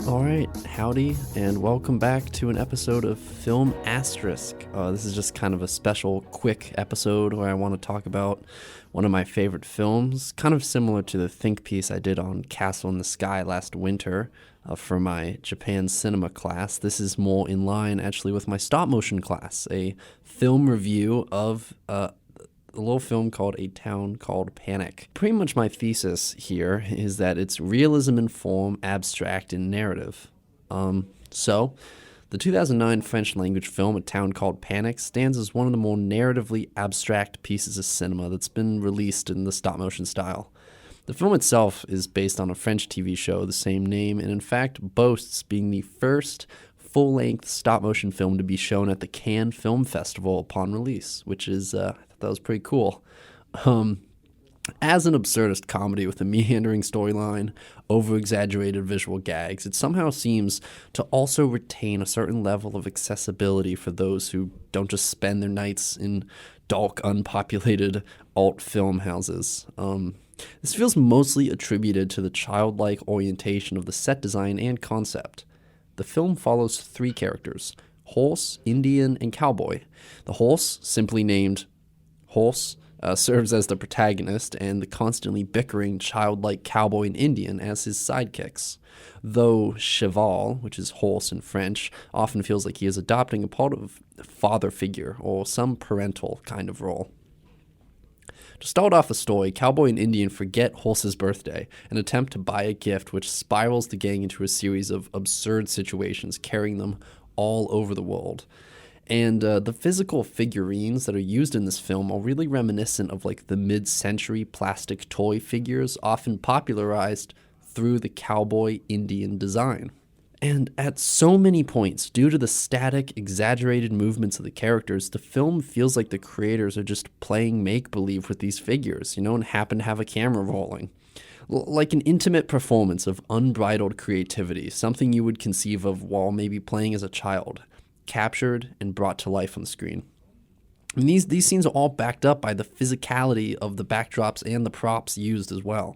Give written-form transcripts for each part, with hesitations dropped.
All right, howdy, and welcome back to an episode of Film Asterisk. This is just kind of a special, quick episode where I want to talk about one of my favorite films, kind of similar to the think piece I did on Castle in the Sky last winter for my Japan cinema class. This is more in line, actually, with my stop motion class, a film review of a little film called A Town Called Panic. Pretty much my thesis here is that it's realism in form, abstract in narrative. So, the 2009 French language film A Town Called Panic stands as one of the more narratively abstract pieces of cinema that's been released in the stop motion style. The film itself is based on a French TV show of the same name, and in fact boasts being the first full-length stop-motion film to be shown at the Cannes Film Festival upon release, which is, I thought that was pretty cool. As an absurdist comedy with a meandering storyline, over-exaggerated visual gags, it somehow seems to also retain a certain level of accessibility for those who don't just spend their nights in dark, unpopulated alt film houses. This feels mostly attributed to the childlike orientation of the set design and concept. The film follows three characters: horse, Indian, and cowboy. The horse, simply named Horse, serves as the protagonist, and the constantly bickering childlike cowboy and Indian as his sidekicks. Though cheval, which is horse in French, often feels like he is adopting a part of a father figure or some parental kind of role. To start off the story, Cowboy and Indian forget Horse's birthday and attempt to buy a gift, which spirals the gang into a series of absurd situations, carrying them all over the world. And the physical figurines that are used in this film are really reminiscent of like the mid-century plastic toy figures often popularized through the cowboy Indian design. And at so many points, due to the static, exaggerated movements of the characters, the film feels like the creators are just playing make-believe with these figures, and happen to have a camera rolling. Like an intimate performance of unbridled creativity, something you would conceive of while maybe playing as a child, captured and brought to life on the screen. And these scenes are all backed up by the physicality of the backdrops and the props used as well.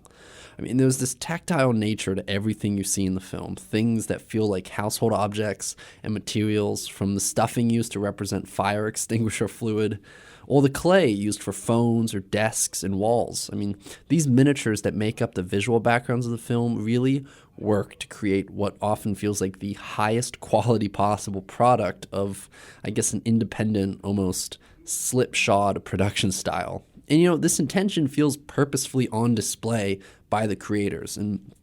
I mean, there's this tactile nature to everything you see in the film, things that feel like household objects and materials, from the stuffing used to represent fire extinguisher fluid, or the clay used for phones or desks and walls. I mean, these miniatures that make up the visual backgrounds of the film really work to create what often feels like the highest quality possible product of, I guess, an independent, almost slipshod production style. And this intention feels purposefully on display by the creators. And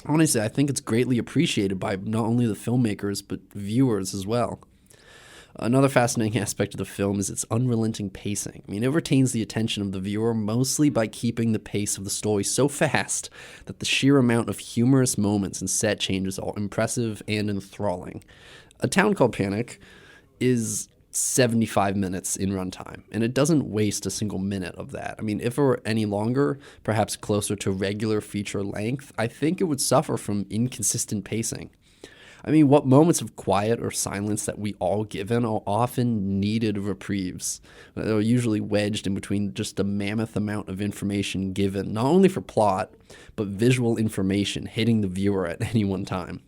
honestly, I think it's greatly appreciated by not only the filmmakers, but viewers as well. Another fascinating aspect of the film is its unrelenting pacing. I mean, it retains the attention of the viewer mostly by keeping the pace of the story so fast that the sheer amount of humorous moments and set changes are impressive and enthralling. A Town Called Panic is 75 minutes in runtime, and it doesn't waste a single minute of that. I mean, if it were any longer, perhaps closer to regular feature length, I think it would suffer from inconsistent pacing. I mean, what moments of quiet or silence that we all given are often needed reprieves. They're usually wedged in between just a mammoth amount of information given, not only for plot, but visual information hitting the viewer at any one time.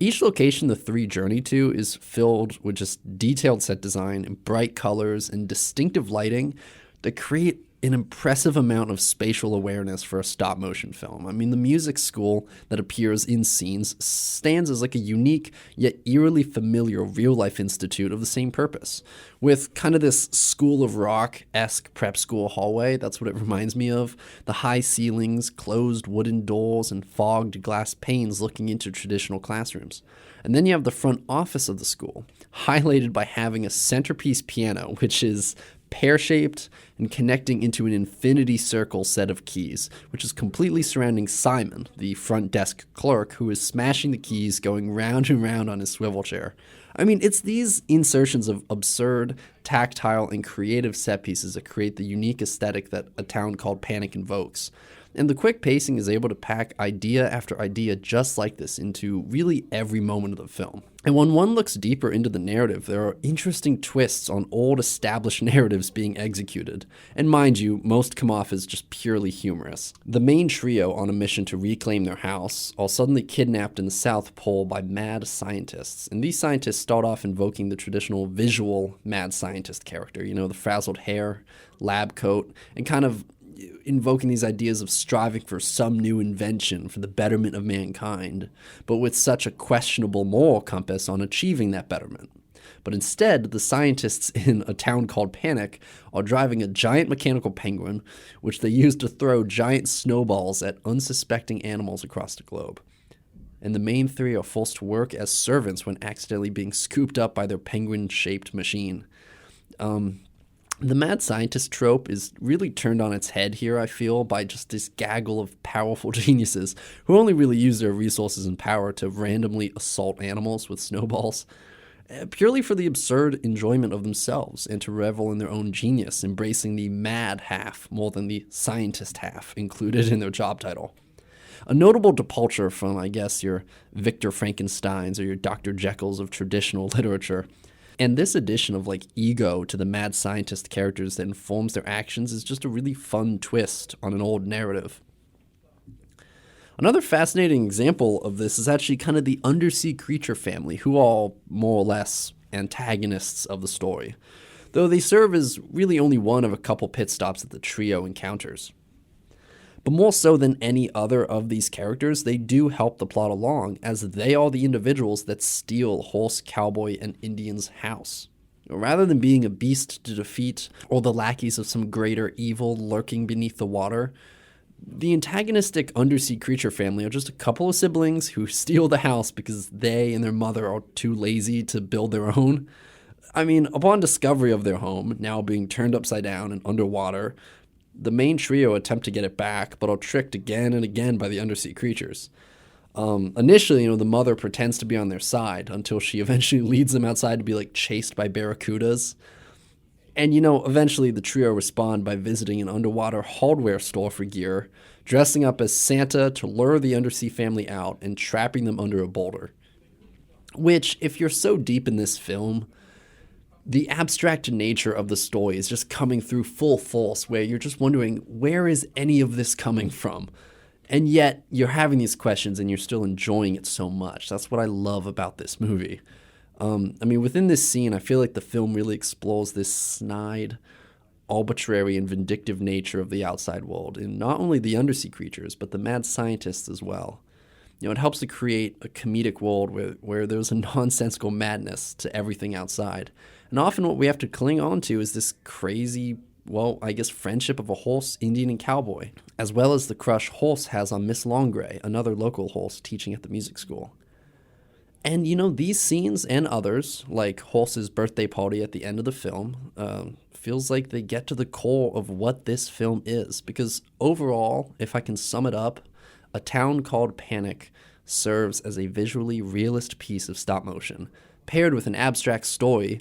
Each location the three journey to is filled with just detailed set design and bright colors and distinctive lighting that create an impressive amount of spatial awareness for a stop-motion film. I mean, the music score that appears in scenes stands as like a unique yet eerily familiar real-life institute of the same purpose. With kind of this School of Rock-esque prep school hallway, that's what it reminds me of. The high ceilings, closed wooden doors, and fogged glass panes looking into traditional classrooms. And then you have the front office of the school, highlighted by having a centerpiece piano, which is pear-shaped and connecting into an infinity circle set of keys, which is completely surrounding Simon, the front desk clerk, who is smashing the keys, going round and round on his swivel chair. I mean, it's these insertions of absurd, tactile, and creative set pieces that create the unique aesthetic that A Town Called Panic invokes. And the quick pacing is able to pack idea after idea just like this into really every moment of the film. And when one looks deeper into the narrative, there are interesting twists on old established narratives being executed. And mind you, most come off as just purely humorous. The main trio on a mission to reclaim their house are suddenly kidnapped in the South Pole by mad scientists. And these scientists start off invoking the traditional visual mad scientist character, the frazzled hair, lab coat, and kind of invoking these ideas of striving for some new invention for the betterment of mankind, but with such a questionable moral compass on achieving that betterment. But instead, the scientists in a town called Panic are driving a giant mechanical penguin, which they use to throw giant snowballs at unsuspecting animals across the globe. And the main three are forced to work as servants when accidentally being scooped up by their penguin-shaped machine. The mad scientist trope is really turned on its head here, I feel, by just this gaggle of powerful geniuses who only really use their resources and power to randomly assault animals with snowballs, purely for the absurd enjoyment of themselves and to revel in their own genius, embracing the mad half more than the scientist half included in their job title. A notable departure from, I guess, your Victor Frankensteins or your Dr. Jekylls of traditional literature. And this addition of ego to the mad scientist characters that informs their actions is just a really fun twist on an old narrative. Another fascinating example of this is actually kind of the undersea creature family, who are more or less antagonists of the story, though they serve as really only one of a couple pit stops that the trio encounters. But more so than any other of these characters, they do help the plot along, as they are the individuals that steal Horse, Cowboy, and Indian's house. Rather than being a beast to defeat, or the lackeys of some greater evil lurking beneath the water, the antagonistic undersea creature family are just a couple of siblings who steal the house because they and their mother are too lazy to build their own. I mean, upon discovery of their home, now being turned upside down and underwater, the main trio attempt to get it back, but are tricked again and again by the undersea creatures. Initially, the mother pretends to be on their side until she eventually leads them outside to be chased by barracudas. And eventually the trio respond by visiting an underwater hardware store for gear, dressing up as Santa to lure the undersea family out and trapping them under a boulder. Which, if you're so deep in this film, the abstract nature of the story is just coming through full force, where you're just wondering, where is any of this coming from? And yet, you're having these questions and you're still enjoying it so much. That's what I love about this movie. Within this scene, I feel like the film really explores this snide, arbitrary, and vindictive nature of the outside world, in not only the undersea creatures, but the mad scientists as well. It helps to create a comedic world where there's a nonsensical madness to everything outside. And often what we have to cling on to is this crazy, friendship of a horse, Indian, and cowboy, as well as the crush Horse has on Miss Longray, another local horse teaching at the music school. And, these scenes and others, like Horse's birthday party at the end of the film, feels like they get to the core of what this film is. Because overall, if I can sum it up, A Town Called Panic serves as a visually realist piece of stop motion, paired with an abstract story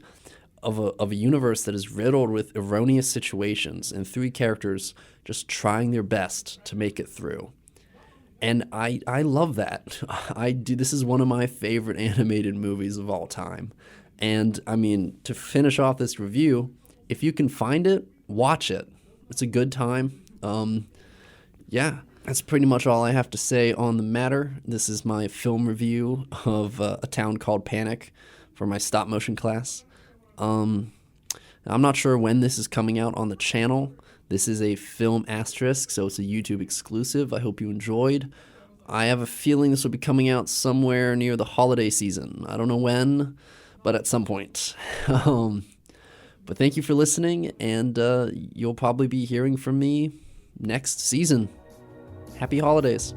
of a universe that is riddled with erroneous situations and three characters just trying their best to make it through. And I love that. This is one of my favorite animated movies of all time. And to finish off this review, if you can find it, watch it. It's a good time. That's pretty much all I have to say on the matter. This is my film review of A Town Called Panic for my stop motion class. I'm not sure when this is coming out on the channel. This is a film asterisk, so it's a YouTube exclusive. I hope you enjoyed. I have a feeling this will be coming out somewhere near the holiday season. I don't know when, but at some point. But thank you for listening, and you'll probably be hearing from me next season. Happy holidays.